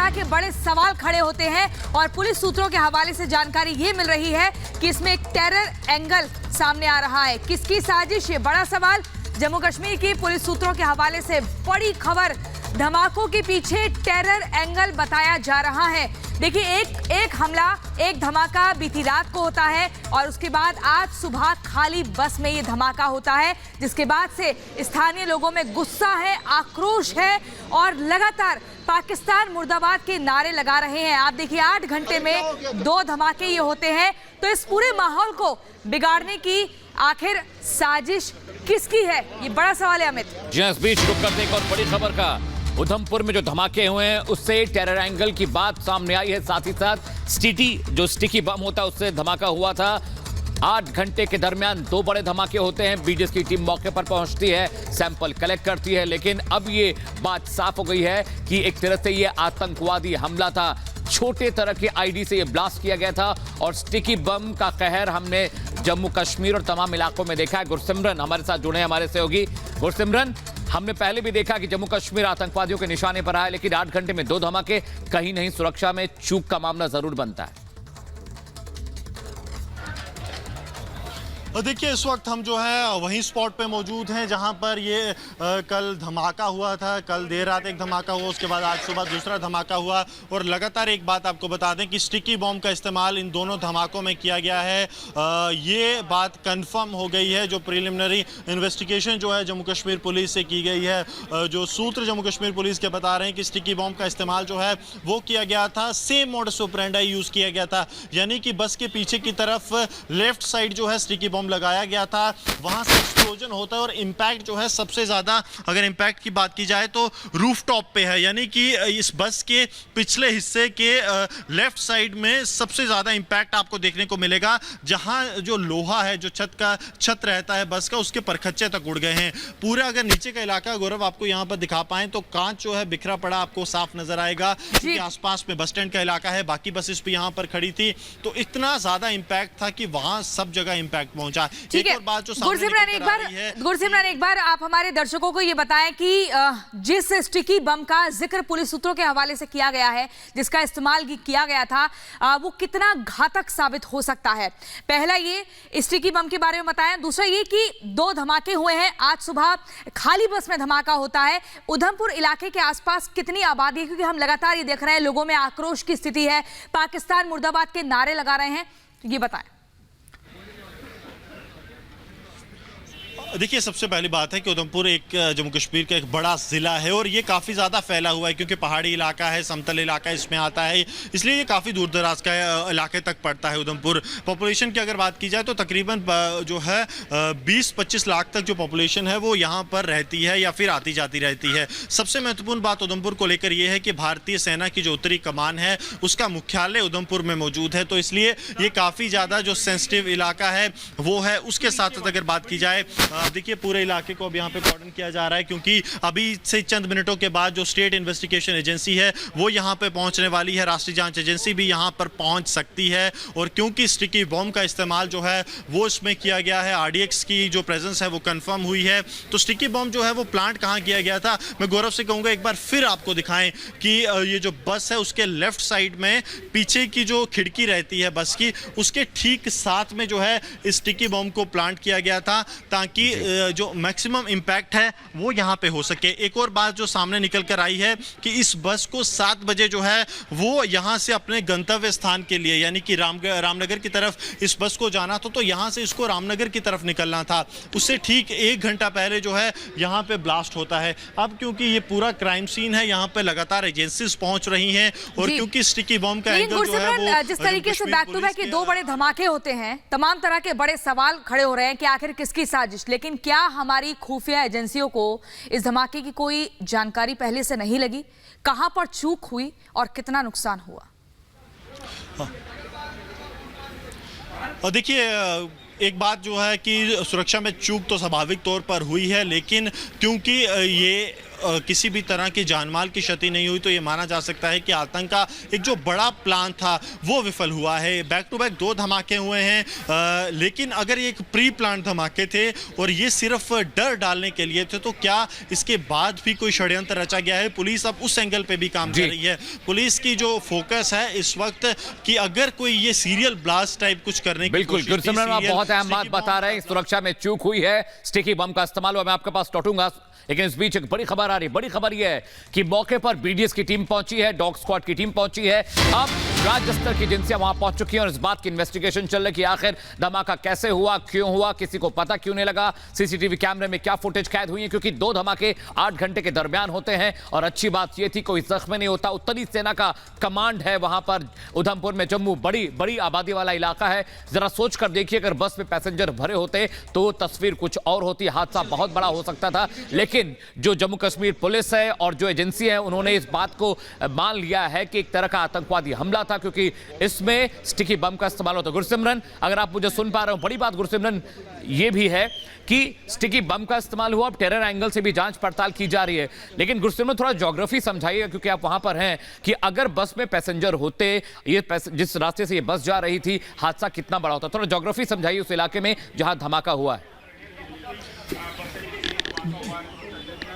तरह के बड़े सवाल खड़े होते हैं और पुलिस सूत्रों के हवाले से जानकारी ये मिल रही है कि इसमें एक टेरर एंगल सामने आ रहा है। किसकी साजिश, ये बड़ा सवाल। जम्मू कश्मीर की पुलिस सूत्रों के हवाले से बड़ी खबर, धमाकों के पीछे टेरर एंगल बताया जा रहा है। देखिए, एक हमला, एक धमाका बीती रात को होता है और उसके बाद आज सुबह खाली बस में ये धमाका होता है, जिसके बाद से स्थानीय लोगों में गुस्सा है, आक्रोश है और लगातार पाकिस्तान मुर्दाबाद के नारे लगा रहे हैं। आप देखिए, 8 घंटे में 2 धमाके ये होते हैं। तो इस पूरे माहौल को बिगाड़ने की आखिर साजिश किसकी है, ये बड़ा सवाल है अमित। जी इस बीच रुक करते एक और बड़ी खबर का, उधमपुर में जो धमाके हुए हैं उससे टेरर एंगल की बात सामने आई है। साथ ही साथ स्टिकी बम होता है उससे धमाका हुआ था। 8 घंटे के दरमियान 2 बड़े धमाके होते हैं। बीडीएस की टीम मौके पर पहुंचती है, सैंपल कलेक्ट करती है, लेकिन अब ये बात साफ हो गई है कि एक तरह से ये आतंकवादी हमला था। छोटे तरह के आईडी से ये ब्लास्ट किया गया था और स्टिकी बम का कहर हमने जम्मू कश्मीर और तमाम इलाकों में देखा है। गुरसिमरन हमारे साथ जुड़े हैं, हमारे सहयोगी। गुरसिमरन, हमने पहले भी देखा कि जम्मू कश्मीर आतंकवादियों के निशाने पर आया, लेकिन 8 घंटे में 2 धमाके, कहीं नहीं सुरक्षा में चूक का मामला जरूर बनता है। देखिए, इस वक्त हम जो है वहीं स्पॉट पे मौजूद हैं जहां पर ये कल धमाका हुआ था। कल देर रात एक धमाका हुआ, उसके बाद आज सुबह दूसरा धमाका हुआ और लगातार एक बात आपको बता दें कि स्टिकी बॉम्ब का इस्तेमाल इन दोनों धमाकों में किया गया है। ये बात कंफर्म हो गई है। जो प्रिलिमिनरी इन्वेस्टिगेशन जो है जम्मू कश्मीर पुलिस से की गई है, जो सूत्र जम्मू कश्मीर पुलिस के बता रहे हैं कि स्टिकी बॉम्ब का इस्तेमाल जो है वो किया गया था। सेम मोडस ऑपरेंडी यूज़ किया गया था, यानी कि बस के पीछे की तरफ लेफ्ट साइड जो है स्टिकी बॉम्ब लगाया गया था, वहां से एक्सप्लोजन होता है और इंपैक्ट जो है सबसे ज्यादा, अगर इंपैक्ट की बात की जाए तो रूफ टॉप पे है, यानी कि इस बस के पिछले हिस्से के लेफ्ट साइड में सबसे ज्यादा इंपैक्ट आपको देखने को मिलेगा। जहां जो लोहा है, जो छत रहता है बस का, उसके परखच्चे तक उड़ गए हैं। पूरा अगर नीचे का इलाका गौरव आपको यहां पर दिखा पाए तो कांच जो है बिखरा पड़ा आपको साफ नजर आएगा, क्योंकि आसपास में बस स्टैंड का इलाका है, बाकी बसेस भी यहां पर खड़ी थी। तो इतना ज्यादा इंपैक्ट था कि वहां सब जगह इंपैक्ट पहुंचा। ठीक है, गुरसिमरन एक बार आप हमारे दर्शकों को ये बताएं कि जिस स्टिकी बम का जिक्र पुलिस सूत्रों के हवाले से किया गया है, जिसका इस्तेमाल किया गया था, वो कितना घातक साबित हो सकता है। पहला ये स्टिकी बम के बारे में बताएं, दूसरा ये कि 2 धमाके हुए हैं। आज सुबह खाली बस में धमाका होता है। उधमपुर इलाके के आसपास कितनी आबादी है, क्योंकि हम लगातार ये देख रहे हैं लोगों में आक्रोश की स्थिति है, पाकिस्तान मुर्दाबाद के नारे लगा रहे हैं, ये बताएं। देखिए, सबसे पहली बात है कि उधमपुर एक जम्मू कश्मीर का एक बड़ा ज़िला है और ये काफ़ी ज़्यादा फैला हुआ है, क्योंकि पहाड़ी इलाका है, समतल इलाका इसमें आता है, इसलिए ये काफ़ी दूर दराज का इलाके तक पड़ता है उधमपुर। पॉपुलेशन की अगर बात की जाए तो तकरीबन जो है 20-25 लाख तक जो पॉपुलेशन है वो यहाँ पर रहती है या फिर आती जाती रहती है। सबसे महत्वपूर्ण बात उधमपुर को लेकर ये है कि भारतीय सेना की जो उत्तरी कमान है उसका मुख्यालय उधमपुर में मौजूद है, तो इसलिए ये काफ़ी ज़्यादा जो सेंसिटिव इलाका है वो है। उसके साथ साथ अगर बात की जाए, देखिए पूरे इलाके को अब यहाँ पे कॉर्डन किया जा रहा है, क्योंकि अभी से चंद मिनटों के बाद जो स्टेट इन्वेस्टिगेशन एजेंसी है वो यहाँ पे पहुँचने वाली है। राष्ट्रीय जांच एजेंसी भी यहाँ पर पहुँच सकती है और क्योंकि स्टिकी बॉम्ब का इस्तेमाल जो है वो इसमें किया गया है, RDX की जो प्रेजेंस है वो कंफर्म हुई है। तो स्टिकी बॉम्ब जो है वो प्लांट कहाँ किया गया था, मैं गौरव से कहूँगा एक बार फिर आपको दिखाएं कि ये जो बस है उसके लेफ्ट साइड में पीछे की जो खिड़की रहती है बस की, उसके ठीक साथ में जो है स्टिकी बॉम्ब को प्लांट किया गया था, ताकि जो मैक्सिमम इंपैक्ट है वो यहाँ पे हो सके। एक और बात जो सामने निकल कर आई है कि इस बस को 7 बजे जो है वो यहाँ से अपने गंतव्य स्थान के लिए, यानी कि रामनगर की तरफ इस बस को जाना था, तो यहाँ से इसको रामनगर की तरफ निकलना था। उससे ठीक 1 घंटा पहले जो है यहाँ पे ब्लास्ट होता है। अब क्योंकि ये पूरा क्राइम सीन है, यहाँ पे लगातार एजेंसीज पहुंच रही हैं और क्योंकि स्टिकी बॉम्ब का एंगल जो है वो जिस तरीके से बैक टू बैक ये 2 बड़े धमाके होते हैं, तमाम तरह के बड़े सवाल खड़े हो रहे हैं कि आखिर किसकी साजिश। लेकिन क्या हमारी खुफिया एजेंसियों को इस धमाके की कोई जानकारी पहले से नहीं लगी? कहां पर चूक हुई और कितना नुकसान हुआ? और देखिए, एक बात जो है कि सुरक्षा में चूक तो स्वाभाविक तौर पर हुई है, लेकिन क्योंकि ये किसी भी तरह की जानमाल की क्षति नहीं हुई तो ये माना जा सकता है कि आतंक का एक जो बड़ा प्लान था वो विफल हुआ है। बैक टू बैक 2 धमाके हुए हैं, लेकिन अगर ये एक प्री प्लान धमाके थे और ये सिर्फ डर डालने के लिए थे तो क्या इसके बाद भी कोई षड्यंत्र रचा गया है? पुलिस अब उस एंगल पे भी काम कर रही है। पुलिस की जो फोकस है इस वक्त कि अगर कोई ये सीरियल ब्लास्ट टाइप कुछ करने की बिल्कुल गुरसिमरन, आप बहुत अहम बात बता रहे हैं। सुरक्षा में चूक हुई है, स्टिकी बम का इस्तेमाल हुआ। मैं आपके पास लौटूंगा, लेकिन इस बीच एक बड़ी खबर आ रही है। बड़ी खबर यह है कि मौके पर बीडीएस की टीम पहुंची है, डॉग स्क्वाड की टीम पहुंची है। अब राज्य स्तर की एजेंसियां वहां पहुंच चुकी हैं और इस बात की इन्वेस्टिगेशन चल रही है कि आखिर धमाका कैसे हुआ, क्यों हुआ, किसी को पता क्यों नहीं लगा, सीसीटीवी कैमरे में क्या फुटेज कैद हुई है, क्योंकि 2 धमाके 8 घंटे के दरमियान होते हैं। और अच्छी बात यह थी कोई जख्म नहीं होता। उत्तरी सेना का कमांड है वहां पर उधमपुर में। जम्मू बड़ी आबादी वाला इलाका है। जरा सोच कर देखिए, अगर बस में पैसेंजर भरे होते तो तस्वीर कुछ और होती, हादसा बहुत बड़ा हो सकता था। लेकिन जो जम्मू कश्मीर पुलिस है और जो एजेंसी है उन्होंने इस बात को मान लिया है कि एक तरह का आतंकवादी हमला था, क्योंकि इसमें स्टिकी बम का इस्तेमाल होता है। गुरसिमरन, अगर आप मुझे सुन पा रहे हो, बड़ी बात गुरसिमरन ये भी है कि स्टिकी बम का इस्तेमाल हुआ। अब टेरर एंगल से भी जांच पड़ताल की जा रही है। लेकिन गुरसिमरन थोड़ा ज्योग्राफी समझाइएगा, क्योंकि आप वहां पर हैं, कि अगर बस में पैसेंजर होते, ये जिस रास्ते से ये बस जा रही थी, हादसा कितना बड़ा होता। थोड़ा ज्योग्राफी समझाइए उस इलाके में जहां धमाका हुआ है।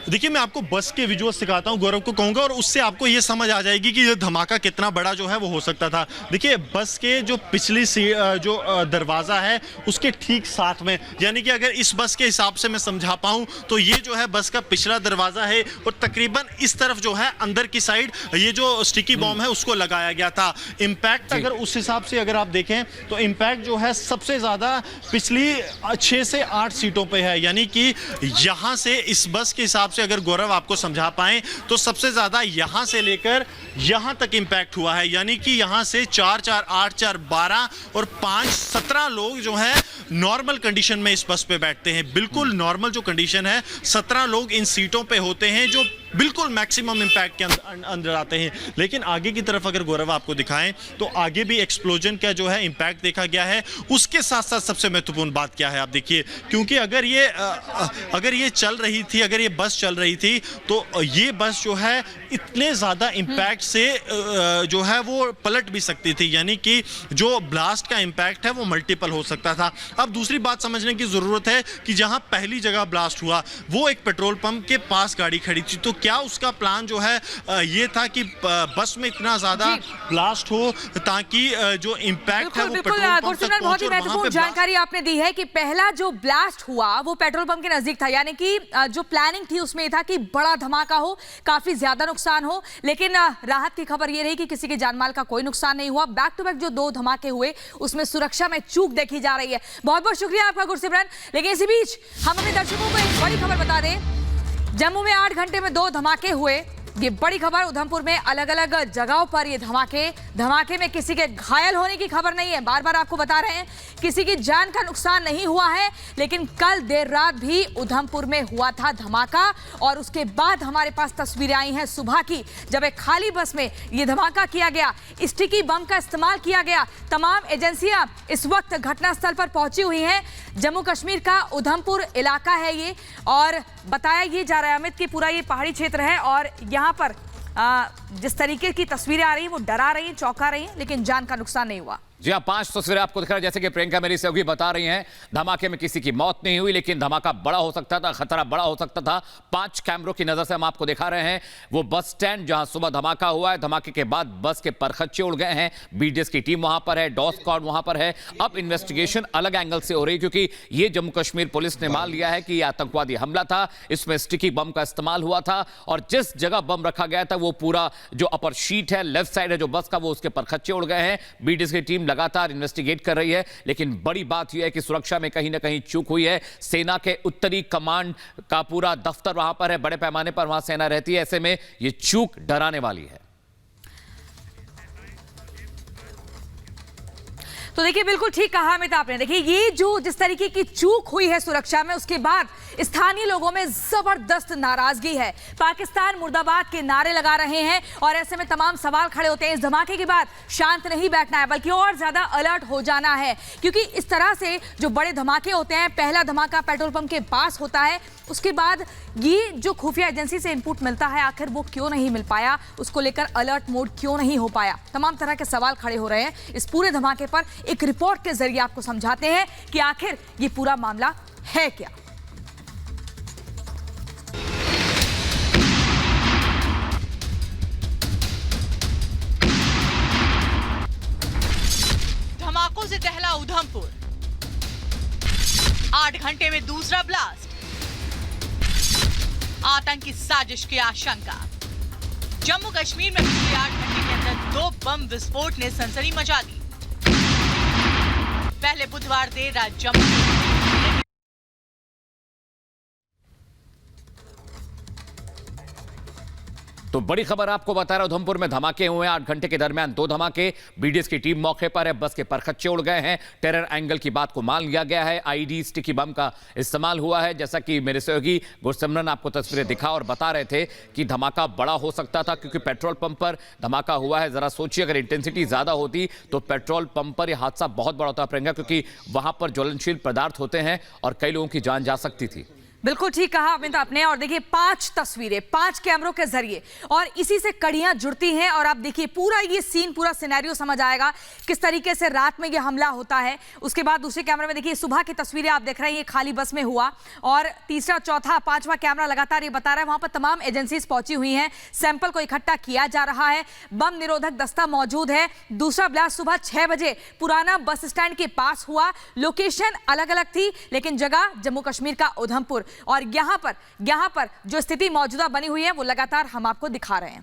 देखिए, मैं आपको बस के विजुअल दिखाता हूं, गौरव को कहूंगा, और उससे आपको ये समझ आ जाएगी कि ये धमाका कितना बड़ा जो है वो हो सकता था। देखिए, बस के जो पिछली जो दरवाजा है उसके ठीक साथ में, यानी कि अगर इस बस के हिसाब से मैं समझा पाऊं तो ये जो है बस का पिछला दरवाजा है और तकरीबन इस तरफ जो है अंदर की साइड ये जो स्टिकी बॉम्ब है उसको लगाया गया था। इंपैक्ट अगर उस हिसाब से अगर आप देखें तो इंपैक्ट जो है सबसे ज्यादा पिछली 6 से 8 सीटों पे है, यानी कि यहां से इस बस के हिसाब से अगर गौरव आपको समझा पाए तो सबसे ज्यादा यहां से लेकर यहां तक इंपैक्ट हुआ है, यानी कि यहां से 4, 4, 8, 4, 12 और 5, 17 लोग जो है नॉर्मल कंडीशन में इस बस पे बैठते हैं। बिल्कुल नॉर्मल जो कंडीशन है, 17 लोग इन सीटों पे होते हैं जो बिल्कुल मैक्सिमम इंपैक्ट के अंदर आते हैं। लेकिन आगे की तरफ अगर गौरव आपको दिखाएं तो आगे भी एक्सप्लोजन का जो है इंपैक्ट देखा गया है। उसके साथ साथ सबसे महत्वपूर्ण बात क्या है आप देखिए, क्योंकि अगर ये चल रही थी, अगर ये बस चल रही थी तो ये बस जो है इतने ज्यादा इंपैक्ट से जो है वो पलट भी सकती थी, यानी कि जो ब्लास्ट का इंपैक्ट है वो मल्टीपल हो सकता था। अब दूसरी बात समझने की जरूरत है कि जहां पहली जगह ब्लास्ट हुआ वो एक पेट्रोल पंप के पास गाड़ी खड़ी थी, तो क्या उसका प्लान जो है ये था कि बस में इतना ज्यादा ब्लास्ट हो ताकि जो इंपैक्ट है वो पेट्रोल पंप तक पहुंचे। बहुत ही महत्वपूर्ण जानकारी आपने दी है कि पहला जो ब्लास्ट हुआ वो पेट्रोल पंप के नजदीक था, यानी कि जो प्लानिंग थी उसमें था कि बड़ा धमाका हो, काफी ज्यादा नुकसान हो। लेकिन राहत की खबर ये रही कि किसी के जानमाल का कोई नुकसान नहीं हुआ। बैक टू बैक जो 2 धमाके हुए उसमें सुरक्षा में चूक देखी जा रही है। बहुत बहुत शुक्रिया आपका गुरसिमरन। लेकिन इसी बीच हम अपने दर्शकों को एक बड़ी खबर बता दें। जम्मू में 8 घंटे में 2 धमाके हुए, ये बड़ी खबर। उधमपुर में अलग अलग जगहों पर ये धमाके में किसी के घायल होने की खबर नहीं है। बार बार आपको बता रहे हैं किसी की जान का नुकसान नहीं हुआ है। लेकिन कल देर रात भी उधमपुर में हुआ था धमाका और उसके बाद हमारे पास तस्वीरें आई हैं सुबह की, जब एक खाली बस में ये धमाका किया गया, स्टिकी बम का इस्तेमाल किया गया। तमाम एजेंसियां इस वक्त घटनास्थल पर पहुंची हुई हैं। जम्मू कश्मीर का उधमपुर इलाका है ये, और बताया ये जा रहा है अमित कि पूरा ये पहाड़ी क्षेत्र है और यहाँ पर जिस तरीके की तस्वीरें आ रही हैं वो डरा रही हैं, चौंका रही हैं, लेकिन जान का नुकसान नहीं हुआ। जी हाँ, 5 तस्वीरें आपको दिख रहा है, जैसे कि प्रियंका मेरी सहयोगी बता रही हैं। धमाके में किसी की मौत नहीं हुई, लेकिन धमाका बड़ा हो सकता था, खतरा बड़ा हो सकता था। 5 कैमरों की नजर से हम आपको दिखा रहे हैं वो बस स्टैंड जहां सुबह धमाका हुआ है। धमाके के बाद बस के परखच्चे उड़ गए हैं। बीडीएस की टीम वहां पर है, डॉग स्क्वाड वहां पर है। अब इन्वेस्टिगेशन अलग एंगल से हो रही है, क्योंकि ये जम्मू कश्मीर पुलिस ने मान लिया है कि यह आतंकवादी हमला था, इसमें स्टिकी बम का इस्तेमाल हुआ था और जिस जगह बम रखा गया था वो पूरा जो अपर शीट है, लेफ्ट साइड है जो बस का, वो उसके परखच्चे उड़ गए हैं। बीडीएस की टीम लगातार इन्वेस्टिगेट कर रही है, लेकिन बड़ी बात यह है कि सुरक्षा में कहीं ना कहीं चूक हुई है। सेना के उत्तरी कमांड का पूरा दफ्तर वहां पर है, बड़े पैमाने पर वहां सेना रहती है। ऐसे में यह चूक डराने वाली है। तो देखिए, बिल्कुल ठीक कहा अमित आपने। देखिए, ये जो जिस तरीके की चूक हुई है सुरक्षा में, उसके बाद स्थानीय लोगों में जबरदस्त नाराजगी है। पाकिस्तान मुर्दाबाद के नारे लगा रहे हैं और ऐसे में तमाम सवाल खड़े होते हैं। इस धमाके के बाद शांत नहीं बैठना है, बल्कि और ज्यादा अलर्ट हो जाना है, क्योंकि इस तरह से जो बड़े धमाके होते हैं, पहला धमाका पेट्रोल पंप के पास होता है, उसके बाद ये जो खुफिया एजेंसी से इनपुट मिलता है, आखिर वो क्यों नहीं मिल पाया, उसको लेकर अलर्ट मोड क्यों नहीं हो पाया, तमाम तरह के सवाल खड़े हो रहे हैं। इस पूरे धमाके पर एक रिपोर्ट के जरिए आपको समझाते हैं कि आखिर ये पूरा मामला है क्या। धमाकों से दहला उधमपुर, 8 घंटे में दूसरा ब्लास्ट, आतंकी साजिश की आशंका। जम्मू कश्मीर में पिछले 8 घंटे के अंदर 2 बम विस्फोट ने सनसनी मचा दी। पहले बुधवार देर रात जम्मू तो बड़ी खबर आपको बता रहा, उधमपुर में धमाके हुए हैं। 8 घंटे के दरमियान 2 धमाके। बीडीएस की टीम मौके पर है, बस के परखच्चे उड़ गए हैं, टेरर एंगल की बात को मान लिया गया है, आईडी स्टिकी बम का इस्तेमाल हुआ है। जैसा कि मेरे सहयोगी गुरसिमरन आपको तस्वीरें दिखा और बता रहे थे कि धमाका बड़ा हो सकता था, क्योंकि पेट्रोल पंप पर धमाका हुआ है। जरा सोचिए, अगर इंटेंसिटी ज्यादा होती तो पेट्रोल पंप पर यह हादसा बहुत बड़ा होता प्रियंका, क्योंकि वहां पर ज्वलनशील पदार्थ होते हैं और कई लोगों की जान जा सकती थी। बिल्कुल ठीक कहा अमित आपने। और देखिए 5 तस्वीरें 5 कैमरों के जरिए, और इसी से कड़ियां जुड़ती हैं। और आप देखिए पूरा ये सीन, पूरा सिनेरियो समझ आएगा किस तरीके से रात में ये हमला होता है। उसके बाद दूसरे कैमरे में देखिए सुबह की तस्वीरें आप देख रहे हैं, ये खाली बस में हुआ। और तीसरा, चौथा, 5वां कैमरा लगातार ये बता रहा है वहां पर तमाम एजेंसीज पहुंची हुई हैं, सैंपल को इकट्ठा किया जा रहा है, बम निरोधक दस्ता मौजूद है। दूसरा ब्लास्ट सुबह 6 बजे पुराना बस स्टैंड के पास हुआ। लोकेशन अलग अलग थी, लेकिन जगह जम्मू कश्मीर का उधमपुर। और यहां पर जो स्थिति मौजूदा बनी हुई है वो लगातार हम आपको दिखा रहे हैं।